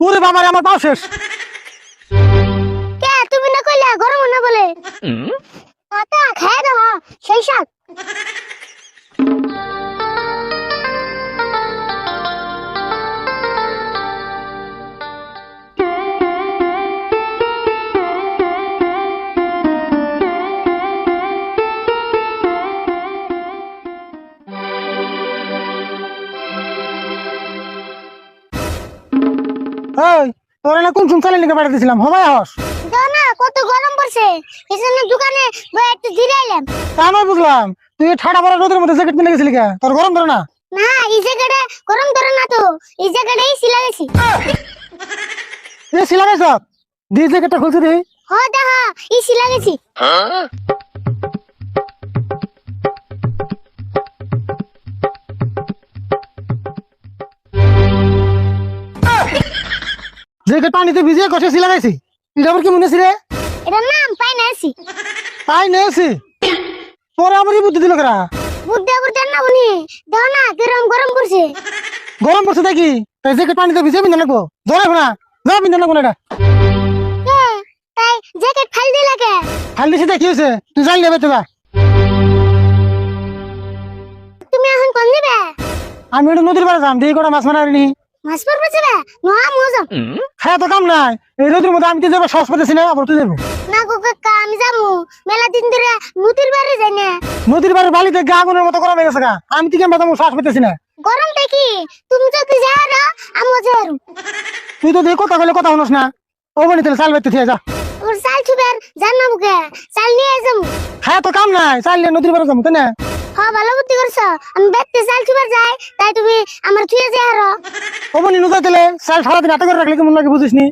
ওরে বাবা রে, আমার পাও শেষ। কে তুমি না কইলা গরম না বলে কাকা খায় দাও সেই শাক। এই তোরে না কোন চুন চালিয়ে লিখে পাঠিয়ে দিয়েছিলাম, হবাই হস। দাও না কত গরম পড়ছে, এখানে দোকানে বসে একটু জিরাইলাম। তা নয় বুঝলাম, তুই ঠাডা পড়া রোদের মধ্যে জ্যাকেট কিনে গেছিলি কে? তোর গরম ধরে না? না এই জায়গাটা গরম ধরে না তো, এই জায়গাটাই সিলা গেছি। এ সিলা গেছ দি, জ্যাকেটটা খুলছি রে। হ দেখা এই সিলা গেছি। জ্যাকেট পানিতে ভিজিয়ে কষে সিলা গেছি, এটা আবার কি মনে রে? এটার নাম পাই না আছি। তাই নেছি তোরে আবার কি বুদ্ধি দিল কেরা? বুদ্ধি বুদ্ধি না বনি, দাও না গরম গরম করছে। গরম পড়ছে দেখি, তাই জ্যাকেট পানিতে ভিজিয়ে পিন্ধে লাগবো। জোরে না যা পিন্ধে লাগবো না। এটা কে তাই জ্যাকেট ফাল দিলা কে? খালি দিছি দেখি হয়েছে, তুই যাই নেবে তো যা। তুমি এখন কোন দিবে? আমি ওটা নদীর পাড়ে যাম, দিয়ে কটা মাছ মারা নি। মাছ পড়বে যাবে নোয়া মজা। হ্যাঁ তো কাম নাই, এই রোদের মধ্যে আমি তো যাবো, শ্বাস পেতেছি না, আবার তুই যাবো। না গো কাকা আমি যাবো, মেলা দিন ধরে নদীর বাড়ি যাই না। নদীর পাড়ে বালিতে গা আগুনের মতো গরম হয়ে গেছে গা, আমি তো কেমন যাবো, শ্বাস পেতেছি না। গরমটা কি তুমি যদি যাও না আমি যাও। তুই তো দিয়ে কথা বলে কথা শুনোস না, ও বলি তাহলে চাল বেতে যা। ওর চাল ছুবের জানা বুকে চাল নিয়ে যাবো। হ্যাঁ তো কাম নাই, চাল নিয়ে নদীর পাড়ে যাবো তাই না? হ্যাঁ ভালো বুদ্ধি করছো, আমি বেতে চাল ছুবের যাই তাই তুমি আমার ছুঁয়ে যাই আরো। ও বলি নুজাই তাহলে চাল সারাদিন হাতে করে রাখলে কেমন লাগে বুঝিস নি?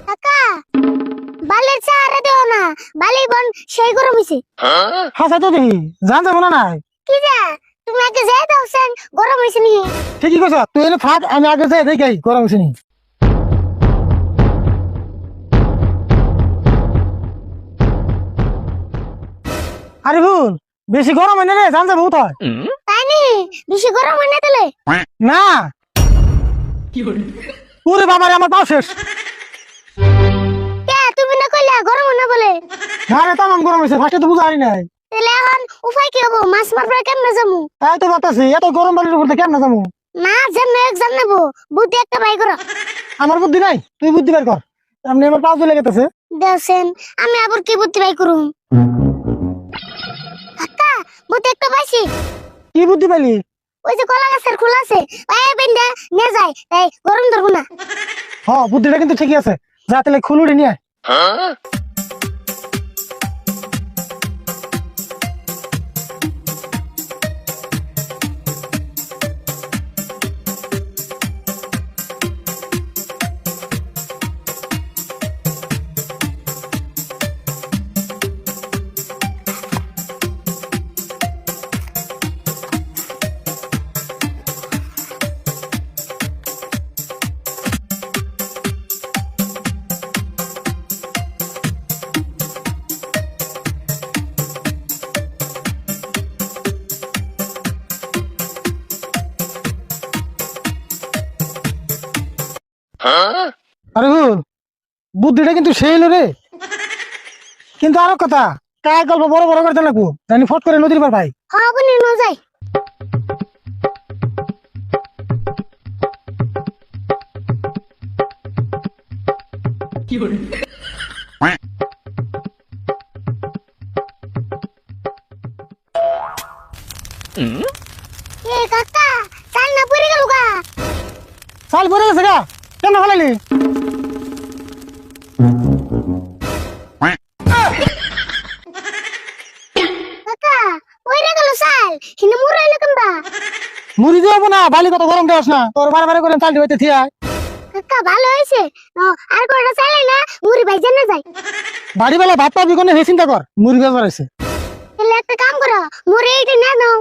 কাকা বালের চারে দেও না, বালি বন সেই গরম হইছে। হাসা তো দেখি জান যাবো না নাই। কি যে তুমি আগে যাই দাও সেন গরম হইছে নি। ঠিকই কইছ, তুই এনে থাক, আমি আগে যাই দেখি গরম হয়েছে নি। আরে ভুল, বেশি গরম হয় না রে, জান যাবো তো। তাই নি বেশি গরম হয় না তাহলে? না ওরে বাবা রে, আমার পাও শেষ। কে তুমি না কইলা গরম না বলে? না রে, তামাম গরম হয়েছে, ফার্স্টে তো বুঝা হয় নাই। তাহলে এখন উপায় কি হবো, মাছ মারবার কেমনে যাবো? তাই তো বাতাসি, এত গরম বাড়ির উপর কেমন যাবো? না জানো এক্সাম নেবো, বুদ্ধি একটা বাই করো। আমার বুদ্ধি নাই, তুই বুদ্ধি বের কর। এমনি আমার পাও চলে গেছে। দেখছেন আমি আবার কি বুদ্ধি বাই করুম। কাকা বুদ্ধি একটা পাইছি। কি বুদ্ধি পেলি? ওই যে কলা গাছের খোলা আছে, ওই বেন্দা নিয়ে যায় তাই গরম ধরবো না। হ, বুদ্ধিটা কিন্তু ঠিকই আছে, যা তাহলে খুলুড়ি নিয়ে আয়। আরে ভুল, বুদ্ধিটা কিন্তু সেই হলো রে। কিন্তু আরো কথা, কার গল্প বড় বড় করতে লাগবো, জানি ফট করে নদীর পার ভাই। হ্যাঁ বলি ন যাই। এ কাকা চাল না পড়ে গেল গা। চাল পরে গেছে গা, কেন ফেলাইলি? কাকা পড়ে গেল চাল, হিনে মুরাইলো কেমবা? মুড়ি দিয়ে হবো না, বালি কত গরম দেওয়াস না, তোর বারে বারে করে চাল দিতে থিয়া। কাকা ভালো হয়েছে আর কয়টা চাইলে না মুড়ি ভাইজা না যায় বাড়িবেলা ভাত পাবি কোনে হে চিন্তা কর মুড়ি ব্যাপার আছে তাহলে একটা কাম করো মুড়ি এইটা না নাও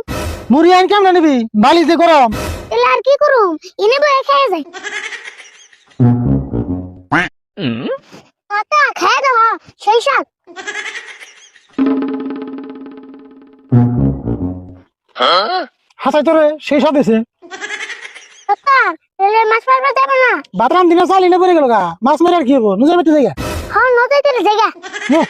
মুড়ি আইন কেমন নিবি বালি যে গরম তাহলে আর কি করুম এনে বয়ে খেয়ে যায় কাকা খেয়ে দাও সেই সাথ হাসাই তোরে সেই সব এসে কাকা তাহলে মাছ মারবা যাবে না বাতরাম দিনে চাল এনে পড়ে গেল গা মাছ মেরে আর কি হবো নিজের বেঁচে জায়গা হ্যাঁ নদীতে জায়গা নো